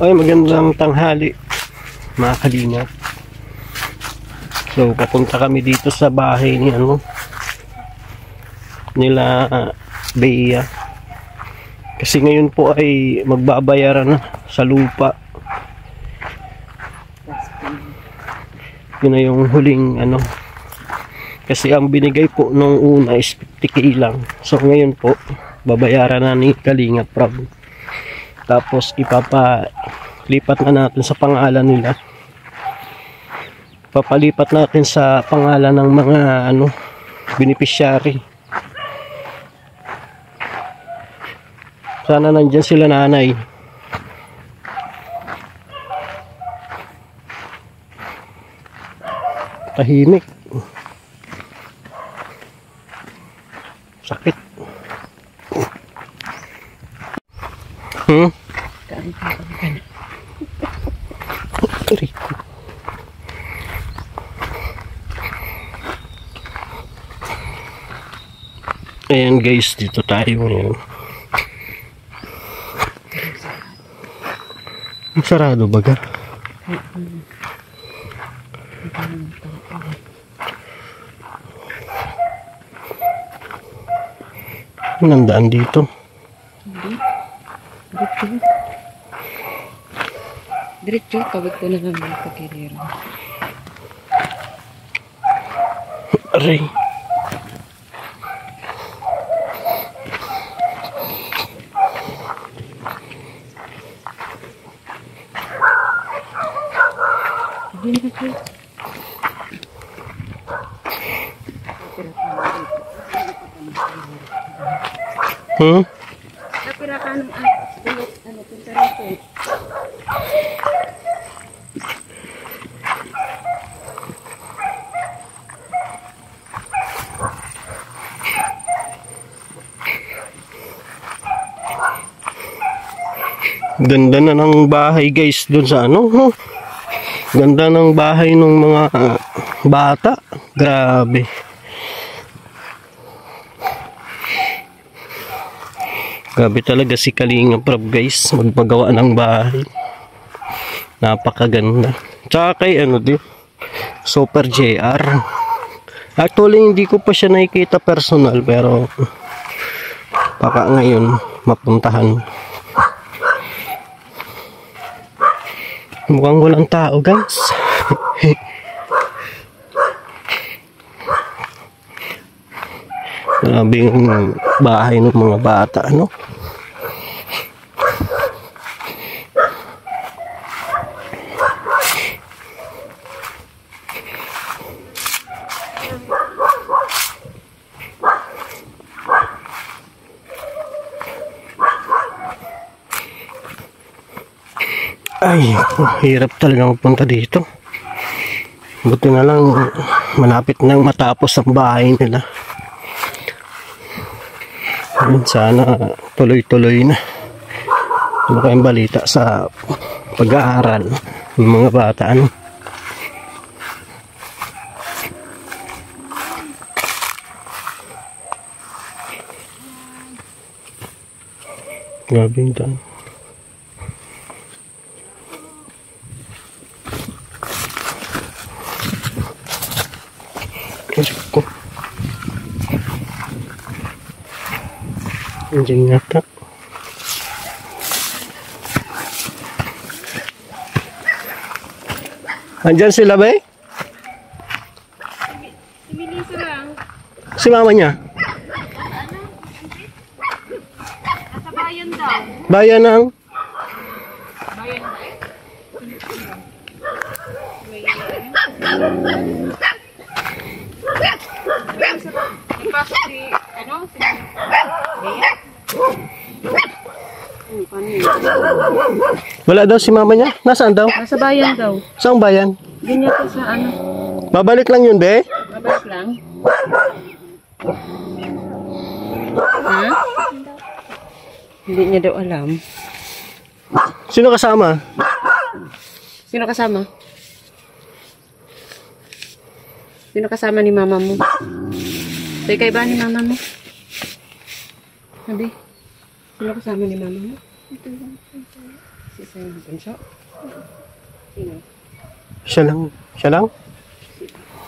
Ay, magandang tanghali mga kalingap. So, papunta kami dito sa bahay ni nila Bea. Kasi ngayon po ay magbabayaran na sa lupa. Yun na yung huling kasi ang binigay po nung una is 50k lang. So ngayon po babayaran na ni Kalingap Rob. Tapos ipapalipat na natin sa pangalan nila. Papalipat natin sa pangalan ng mga beneficiary. Sana nandyan sila nanay. Tahimik. Sakit. Ayan guys, dito tayo ngayon. Sarado baga? Nandaan dito. Diretso, tawag ko na lang ng pagkirira. Aray. Napira ka ng punta rito. Ganda na ng bahay guys dun sa Ganda ng bahay ng mga bata. Grabe. Grabe talaga si Kalingap Rob guys. Magpagawa ng bahay. Napakaganda. Tsaka kay Super JR. Actually hindi ko pa siya nakikita personal pero baka ngayon mapuntahan. Mukhang walang tao guys. Grabe yung bahay ng mga bata Ay, hirap talaga magpunta dito. Buti na lang malapit nang matapos ang bahay nila. Sana tuloy-tuloy na. Ano kayong balita sa pag-aaral ng mga bata Grabe yung daan. Ko. Anjing ngata. Andyan sila ba eh? Si Melissa lang. Si mama niya? Nasa bayan daw. Bayan ng? Bayan daw? Ipasok si, si Bea? Wala daw si mama niya? Nasaan daw? Nasa bayan daw. Saang bayan? Ganyan ko sa Babalik lang yun, be? Babalik lang. Ha? Hindi niya daw alam. Sino kasama? Sino kasama? Sino kasama ni mama mo? Teka, iba ni mama mo? Sabi? Sino kasama ni mama mo? Si Sayo Bunso? Sino? Siya lang. Siya lang?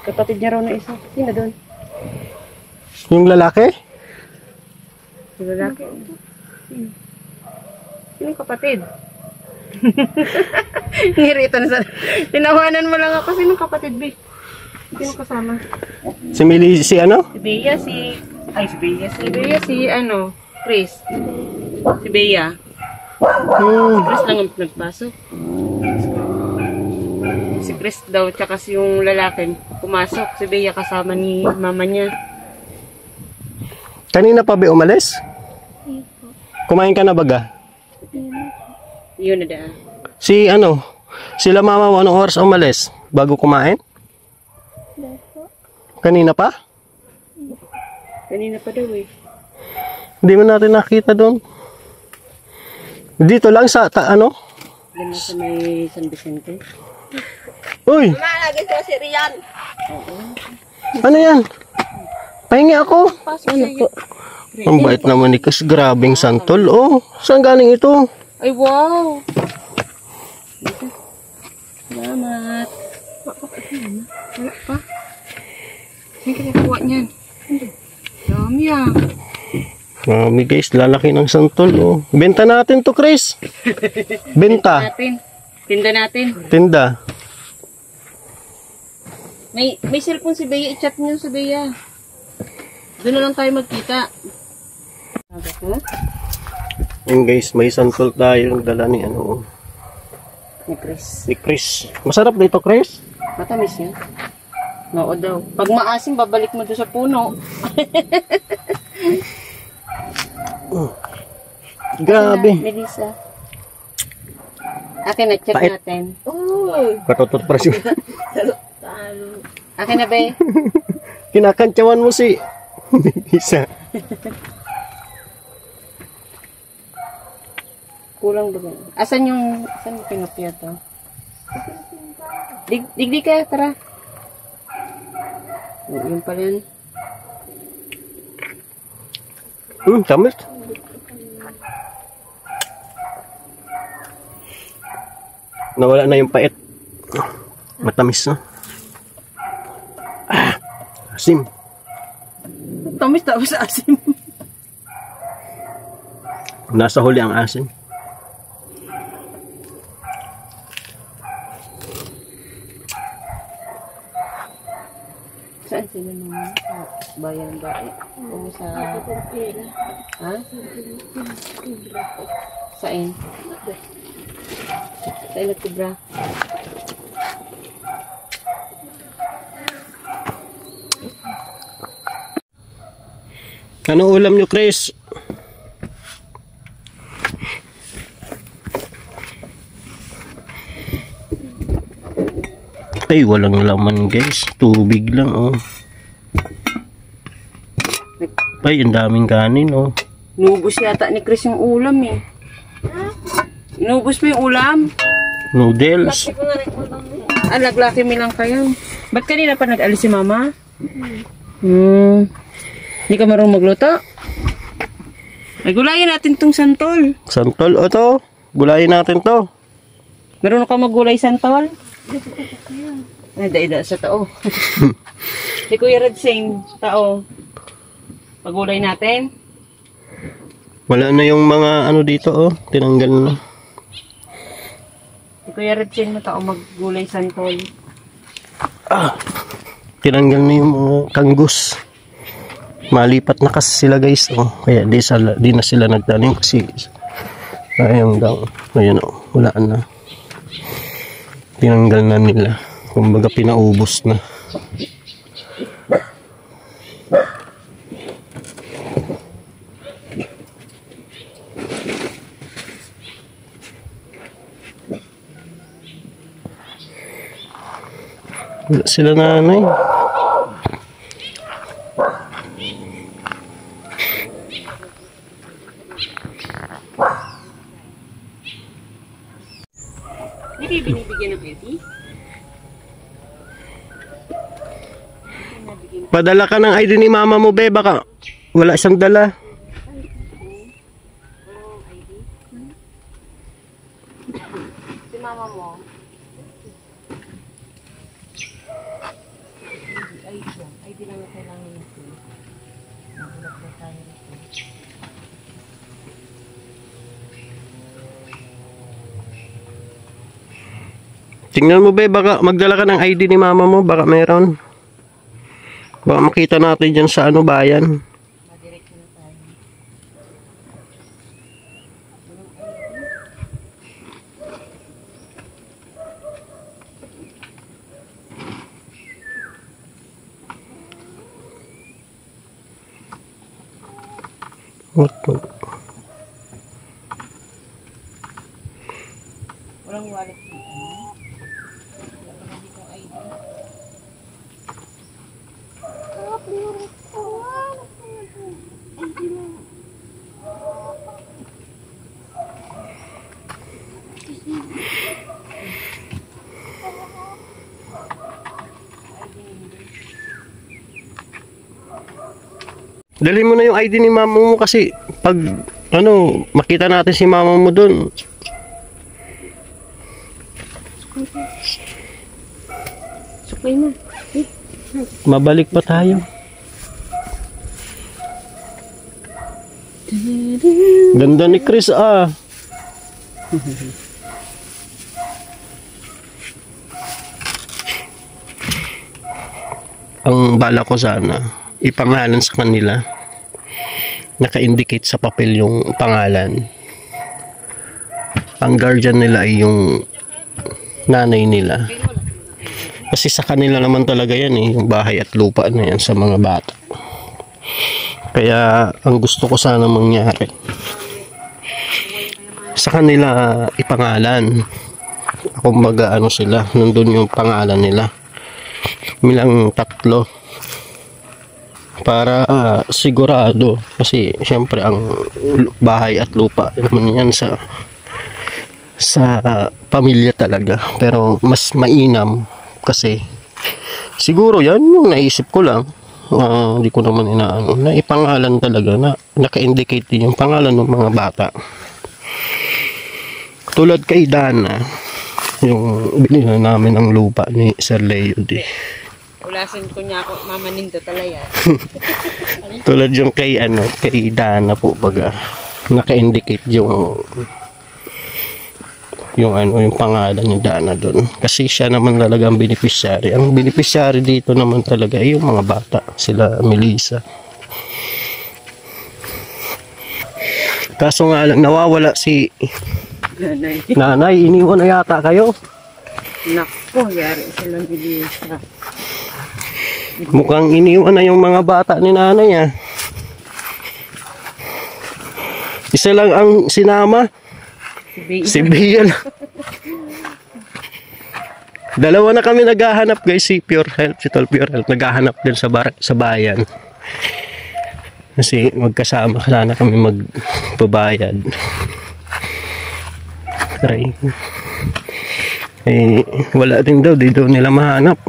Kapatid niya raw na isa. Sino doon? Yung lalaki? Si lalaki. Sino? Sino yung kapatid? Ngiritan sa... Tinawanan mo lang ako. Sino kapatid, B? Sino kasama? Si Mili, si ano? Si Bea, si... Ay, si Bea. Si Bea, si ano? Chris. Si Bea. Chris lang ang nagpasok. Si Chris daw, tsaka si yung lalaki pumasok. Si Bea kasama ni mama niya. Kanina pa ba umalis? Kumain ka na baga? Yun na daan. Si ano? Sila mama mo anong oras umalis? Bago kumain? Kanina pa? Kanina pa daw eh. Hindi mo natin nakita doon. Dito lang sa ano? Yan na sa may San Vicente. Uy! Malagi sa si Rian. Ano yan? Pahingi ako. Ano po? Ang bait naman ni Kas. Grabing santol. Oh, saan galing ito? Ay, wow! Salamat. Wala pa. May kinakuha niyan. Dami ah. Mami guys, lalaki ng santol. Oh. Benta natin to, Chris. Benta. Natin. Tinda natin. Tinda. May cellphone si Bea. I-chat niyo si Bea. Doon na lang tayo magkita. Yun guys, may santol tayo. Yung dala ni ano. Ni Chris. Ni Chris. Masarap dito, Chris. Matamis yan. Oo daw. Pag maasim, babalik mo doon sa puno. Grabe. Melissa. Akin na, check Pait. natin. Uy! Katutot pa siya. Akin na, be. Kinakantyawan mo si Isa. Kulang ba? Asan yung pinapya to? Digdi ka, tara. Yung pala yan. Tamis. Nawala na yung pait. Matamis na. Asim. Tamis tapos asim. Nasa huli ang asim. Saan sila naman? Sa bayan ba? O sa... Ha? Saan? Sa Electibra. Ano ulam nyo, Chris? Ay, walang laman guys. Tubig lang, oh. Ay, ang daming kanin, oh. Inubos yata ni Chris yung ulam eh. Inubos mo yung ulam? Noodles. Alaglaki mo lang kayo. Ba't kanina pa nag-alis si mama? Hindi ka marunong magluto? Ay, gulayin natin tong santol. Santol, o to. Gulayin natin to. Marunong ka maggulay santol? Ay, daida sa tao. Si Kuya Red Singh, tao. Pagulay natin. Wala na yung mga ano dito, oh. Tinanggal na. Si Kuya Red Singh, tao maggulay santol. Tinanggal na yung mga kanggus. Malipat na kasi sila guys, oh. Kaya di na sila nagtanim kasi ayun daw. Ayun, oh. Wala na. Tinanggal na nila. Kumbaga pinaubos na. Wala sila nanay. Hindi kayo binibigyan ng baby? Padala ka ng ID ni mama mo, be. Baka wala siyang dala. Si mama mo. Ay, di lang na kailangan nito. Nagulat na tayo nito. Tingnan mo ba, baka magdala ka ng ID ni mama mo, baka meron. Baka makita natin dyan sa ano bayan. Madiretso na tayo. What the? Walang wallet dito. Wala pa na dito ID. Dali mo na yung ID ni mama mo kasi pag ano, makita natin si mama mo dun. Sukay na. Mabalik pa tayo. Ganda ni Chris ah. Ang bala ko sana, ipangalan sa kanila. Naka-indicate sa papel yung pangalan. Ang guardian nila ay yung nanay nila. Kasi sa kanila naman talaga yan eh, yung bahay at lupa na yan sa mga bata. Kaya ang gusto ko sana mangyari, sa kanila ipangalan. Kumbaga ano sila, nandun yung pangalan nila. Milang 3. Para sigurado, kasi syempre ang bahay at lupa naman yan sa pamilya talaga, pero mas mainam kasi siguro yan yung naisip ko lang, hindi ko naman inaano na ipangalan talaga na naka-indicate din yung pangalan ng mga bata, tulad kay Dana yung binili namin ang lupa ni Sir Leo di. Ulasin ko niya ako, mama nindo talaya. Tulad yung kay Dana po baga naka-indicate yung pangalan ni Dana doon. Kasi siya naman talaga ang beneficiary. Ang beneficiary dito naman talaga ay yung mga bata, sila Melissa. Kaso nga lang nawawala si nanay, iniwan na yata kayo. Nako, yari sila Melissa. Mukhang iniwan na yung mga bata ni nanay ah. Isa lang ang sinama, si Biel. Dalawa na kami naghahanap guys, si Pure Health, si Tol Pure Health, naghahanap din sa bayan. Kasi magkasama sana kami magbabayad. Try. Eh, wala din daw, di daw nila mahanap.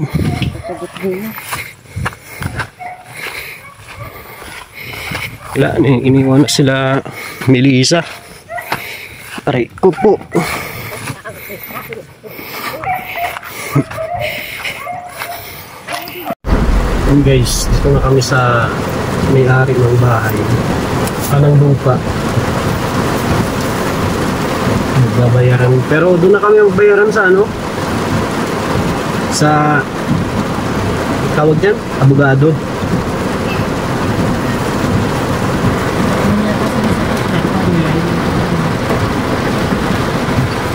Wala, iniwan na sila Melissa. Aray ko po. And guys, dito na kami sa may-ari ng bahay. Kanang lupa. Magbabayaran. Pero doon na kami magbayaran sa ano? Sa tawag dyan? Abogado.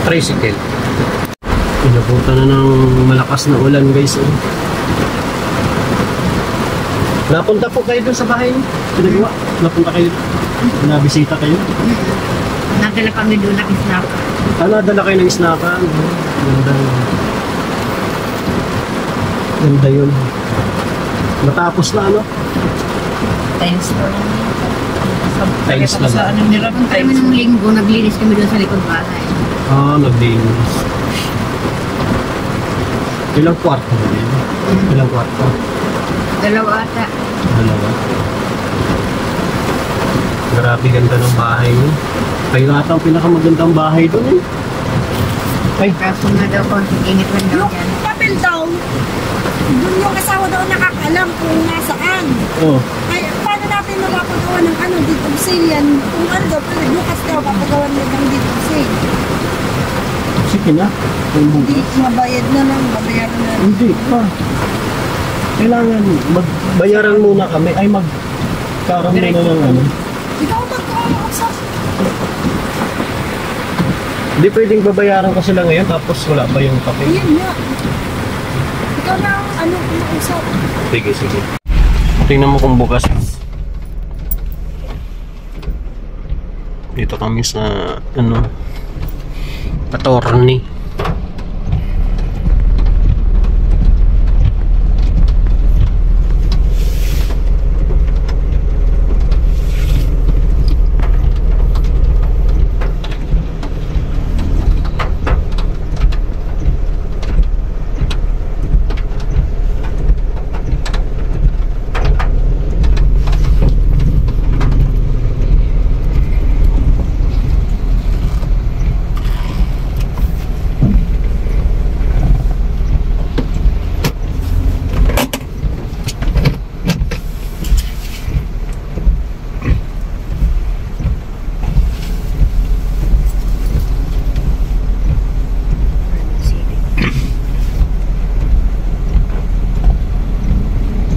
Tricycle. Pinabutan na ng malakas na ulan guys. Napunta po kayo dun sa bahay niyo? Pinagawa? Napunta kayo? Nabisita kayo? Nadala kami doon ng snakan. Nadala kayo ng snakan? Ganda. Ganda yun. Matapos na ano? Times na lang. Times na lang. Kami nung linggo, naglinis kami doon sa likod bahay. Naglinis. Ilang kwarto na yun? Ilang kwarto? 2 ata. 2. Grabe ganda ng bahay niyo. Kayo ata ang pinakamagandang bahay doon eh. Ay, Kaso nga daw, konting init lang daw Yung yan. papel daw, dun yung asawa daw nakakalam kung nasaan. oh. Ay, paano natin mapapagawa ng ano, deed of sale yan? Kung ano daw, pero bukas daw, papagawa nila ng deed of sale. Sige na. Hindi, mabayad na lang, mabayaran na lang. Hindi pa. Kailangan magbayaran muna kami. Ay, magkaroon muna ng ano. Ikaw magkakausap. Hindi pwedeng babayaran ko sila ngayon tapos wala pa yung kape. Ayun nga. Ikaw na ang ano, kumausap. Sige, sige. Tingnan mo kung bukas. Dito kami sa ano, attorney.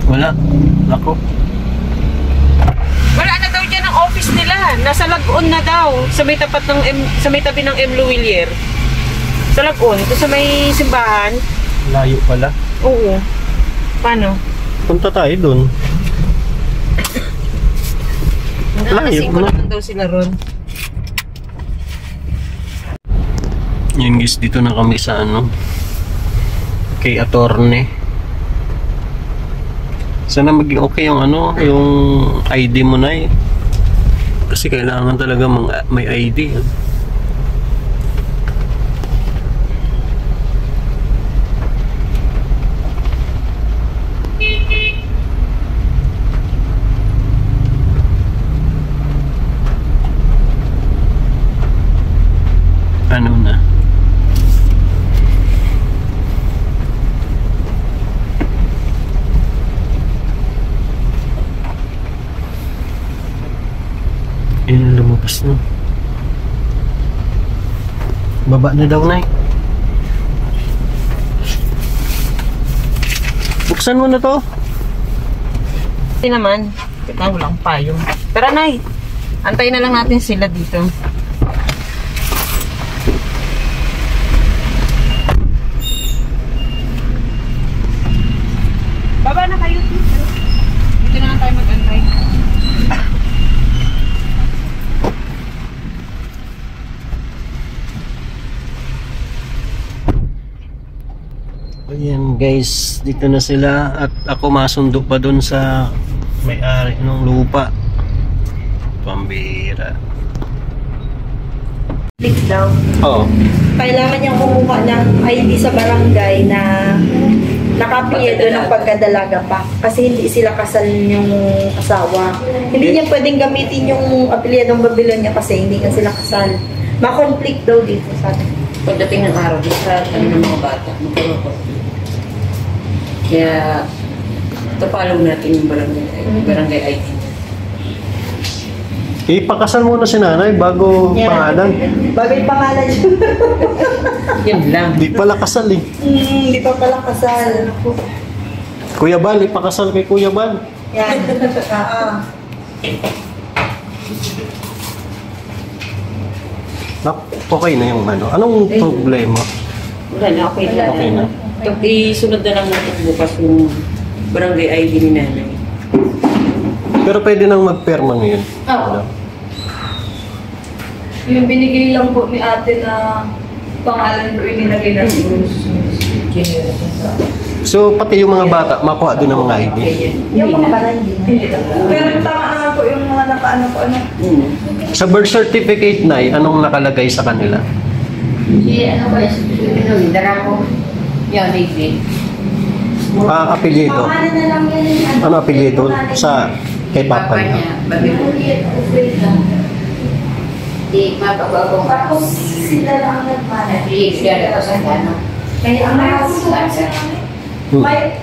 Wala. Ako. Wala na daw dyan ang office nila. Nasa Lagun na daw. Sa may tapat ng sa may tabi ng M. Luwilier. Sa Lagun. Ito sa may simbahan. Layo pala. Oo. Paano? Punta tayo dun. Layo Wala na. daw sila ron. Yun guys, dito na kami sa ano, kay attorney. Sana maging okay yung ano, yung ID mo na eh. Kasi kailangan talaga may ID. Ano na? Ayun, lumabas na. Baba na daw, Nay. Buksan mo na to. Hindi naman. Teka, walang payong. Tara, Nay. Antayin na lang natin sila dito. Baba na kayo, dito. Dito na lang tayo mag-antay. Ayan guys, dito na sila at ako masundo pa dun sa may-ari ng lupa. Pambira. Click daw. Oo. Kailangan niyang kumuha ng ID sa barangay na nakapiedo ng pagkadalaga pa. Kasi hindi sila kasal yung asawa. Hindi niya pwedeng gamitin yung apelyedong Babylonia kasi hindi nga sila kasal. Ma-conflict daw dito sa atin. Pagdating ng araw, sa ng mga bata, magkakaroon. Kaya, tapalaw natin yung barangay ID. Ipakasal muna si nanay bago pangalan. Bagay pangalan yun. Yan lang. Di pala kasal eh. Hindi pa pala kasal. Kuya Bal, ipakasal kay Kuya Bal. Yan. Okay na yung ano. Anong problema? Wala na, okay na. Okay na. Isunod na lang natin bukas yung barangay ID ni nanay. Pero pwede nang magperma ngayon. Oo. Yung binigay lang po ni ate na pangalan ko inilagay na Bruce. So pati yung mga bata, makuha din ng mga ID. Yung mga parang hindi. Pero tama naman po yung mga nakaano po ano. Sa birth certificate na anong nakalagay sa kanila? Si ano ba, dara ko. Yan, hindi. Apelyido. Pangalan na lang yan yung Ano apelyido? Sa kay Papa Papa niya. niya, babi ko. Di mapagwagong Tapos sila lang ang nagmanag. Bigyan ako sa gano'n. Kaya ang mga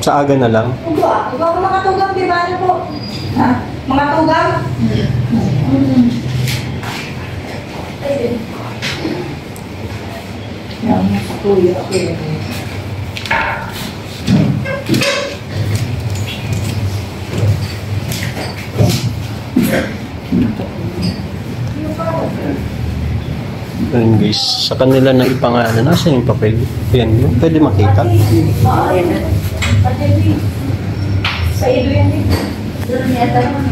Sa aga na lang. Uga ko mga tugang, di ba? Ano po? Ha? Mga tugang? Ayun guys, sa kanila na ipangalan. Nasa yung papel? Yan, pwede makita. Sa ilo yan eh. Doon yata naman.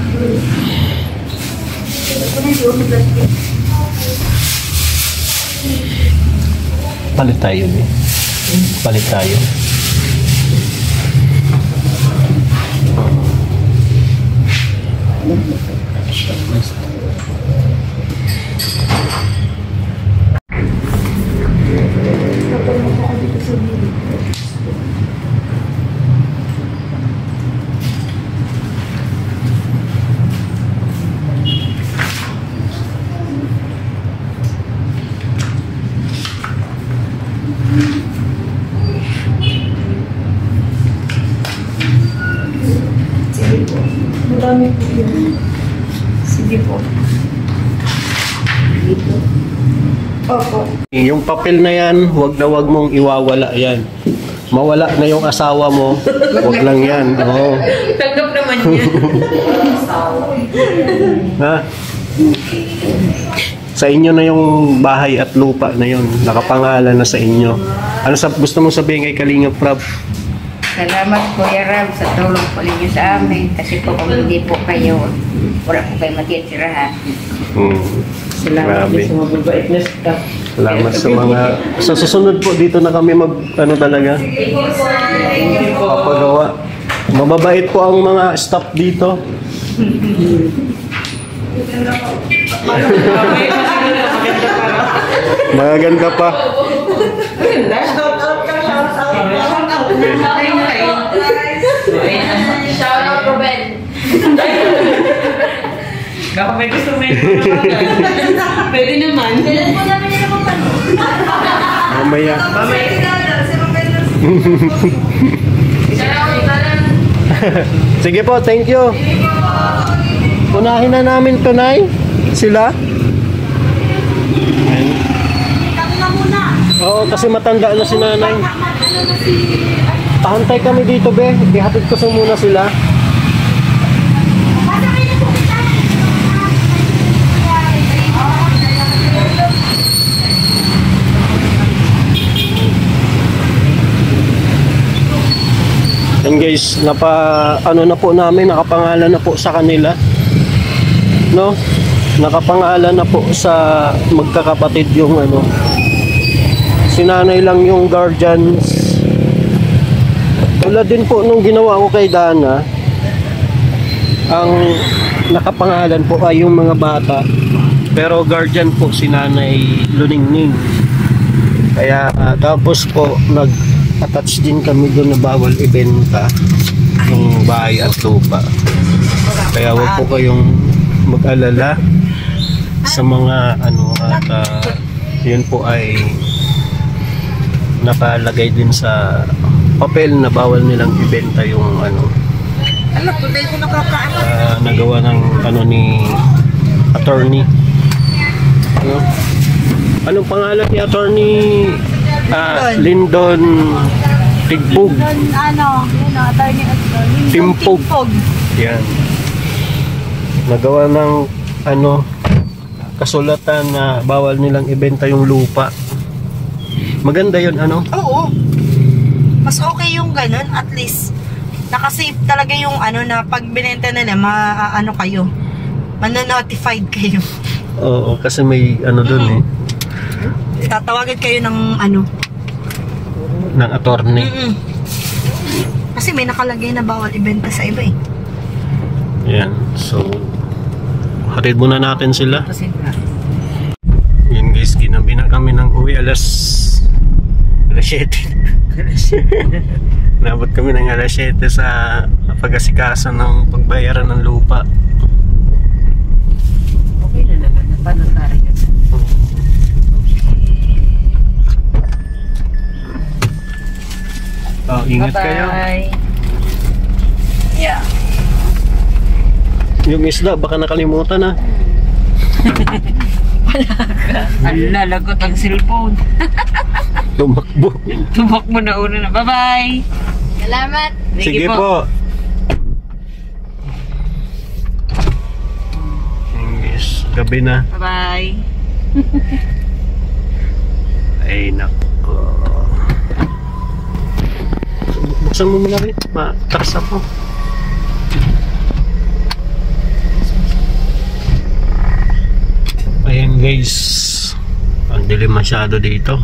Palit tayo eh. Palit tayo. Marami po yun. Sige po. Dito. Opo. Yung papel na yan, wag mong iwawala yan. Mawala na yung asawa mo, wag lang yan. Oo. Tanggap naman yan. Ha? Sa inyo na yung bahay at lupa na yun. Nakapangalan na sa inyo. Ano gusto mong sabihin kay Kalinga Prab? Salamat Kuya Rab sa tulong po ninyo sa amin. Kasi po kung hindi po kayo, wala po kayo matitirahan. Salamat Grabe. sa mga babait na staff. Salamat sa mga... Sa susunod po, dito na kami talaga. Papagawa. Mababait po ang mga staff dito. Maganda pa. Shout out Ruben! Baka may gusto may pwede naman. Mamaya. Sige po, thank you. Unahin na namin tunay. Sila. Oo, kasi matanda na si nanay. Pahantay kami dito, be. Ihatid ko sa muna sila. And guys, ano na po namin, nakapangalan na po sa kanila. No? Nakapangalan na po sa magkakapatid yung ano. Si nanay lang yung guardians. Tulad din po nung ginawa ko kay Dana, ang nakapangalan po ay yung mga bata. Pero guardian po si Nanay Luningning. Kaya tapos po nag-attach din kami doon na bawal ibenta ng bahay at lupa. Kaya wag po kayong mag-alala sa mga ano at yun po ay nakalagay din sa papel na bawal nilang ibenta yung ano. Nagawa ng ano ni attorney. Ano? Anong pangalan ni attorney? Lindon Tigbog. Attorney Timpog. Yan. Nagawa ng ano kasulatan na bawal nilang ibenta yung lupa. Maganda yun ano? Oo. Mas okay yung ganun, at least nakasave talaga yung ano na pag binenta na ano kayo, mananotified kayo. Oo, kasi may ano doon Tatawagan kayo ng ano, ng attorney. Kasi may nakalagay na bawal ibenta sa iba eh. Yan, so hatid muna natin sila. Yan guys, ginabi na kami ng uwi alas 7. Nabot kami ng alas 7 sa pag-asikaso ng pagbayaran ng lupa. Okay na naman, napanatari ka. Oh, ingat kayo. Bye-bye. Yeah. Yung isda, baka nakalimutan na. Ang lalagot ang cellphone. Tumakbo. Tumakbo na una na. Bye-bye. Salamat. Sige po. Yes, gabi na. Bye-bye. Ay, nako. Buksan mo muna rin. Matras ako. Ayan guys. Ang dilim masyado dito.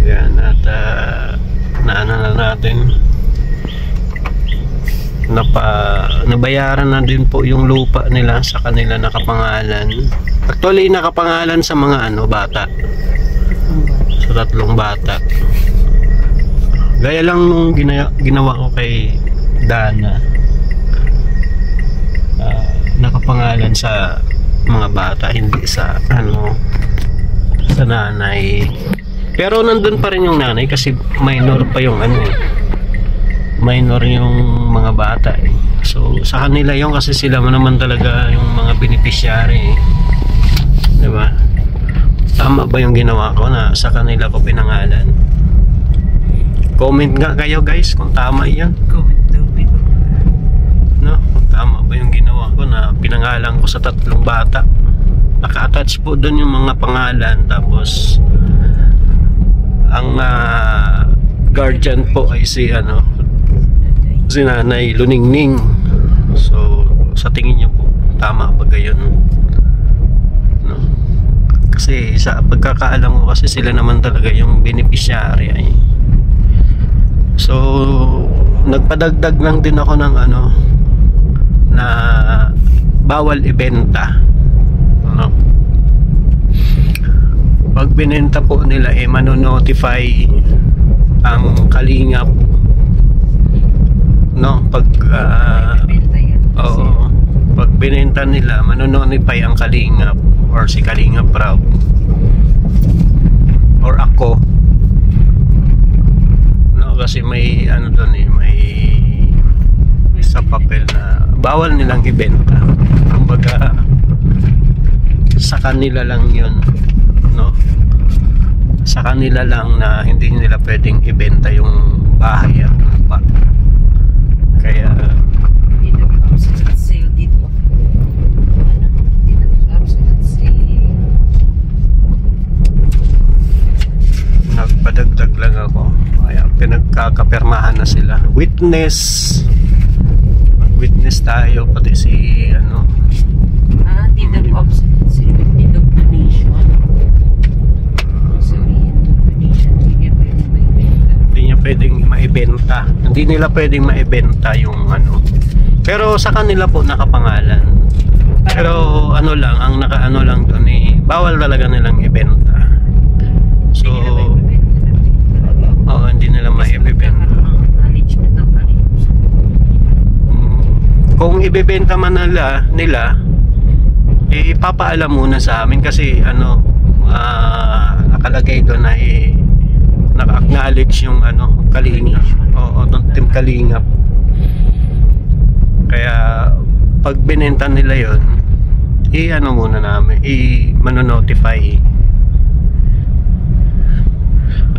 Ayan. At naano na natin. Nabayaran na din po yung lupa nila sa kanila nakapangalan. Actually nakapangalan sa mga bata. Sa 3 bata. Gaya lang nung ginawa ko kay Dana. Nakapangalan sa mga bata, hindi sa sa nanay. Pero nandun pa rin yung nanay kasi minor pa yung minor yung mga bata eh. So sa kanila yung kasi sila naman talaga yung mga beneficiary eh. Diba? Tama ba yung ginawa ko na sa kanila ko pinangalan? Comment nga kayo guys kung tama yan. Comment daw. No? Kung tama ba yung ginawa ko na pinangalan ko sa 3 bata. Naka-attach po doon yung mga pangalan. Tapos ang guardian po ay si Nanay Luningning. So sa tingin niyo po tama ba gayon? No? Kasi sa pagkakaalam ko kasi sila naman talaga yung beneficiary ay. So nagpadagdag lang din ako ng na bawal ibenta. Pag binenta po nila mano-notify ang kalingap. Pag pag binenta nila mano-notify ang kalingap or si Kalingap Rob or ako. Kasi may doon may sa papel na bawal nilang ibenta. Kumbaga sa kanila lang yun, sa kanila lang na hindi nila pwedeng ibenta yung bahay at lupa. Kaya nagpadagdag lang ako. Ayan, pinagkakapirmahan na sila. Witness tayo pati si deed of obsolescence, deed of donation. Sabihin, donation, hindi niya pwedeng maibenta. Hindi nila pwedeng maibenta yung pero sa kanila po nakapangalan. Pero lang, ang nakaano lang doon bawal talaga nilang ibenta. So hindi nila maibibenta. Kung ibebenta man nila ipapaalam muna sa amin kasi nakalagay doon na naka-acknowledge yung Kalingap. Team Kalingap. Kaya pag binenta nila yon muna namin mano-notify.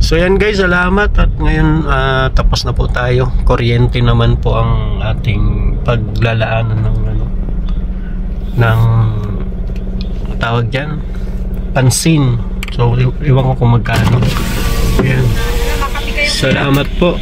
So yan guys, salamat at ngayon tapos na po tayo. Kuryente naman po ang ating paglalaanan ng tawag dyan, pansin. So iwan ko kung magkano. Yan. Salamat po.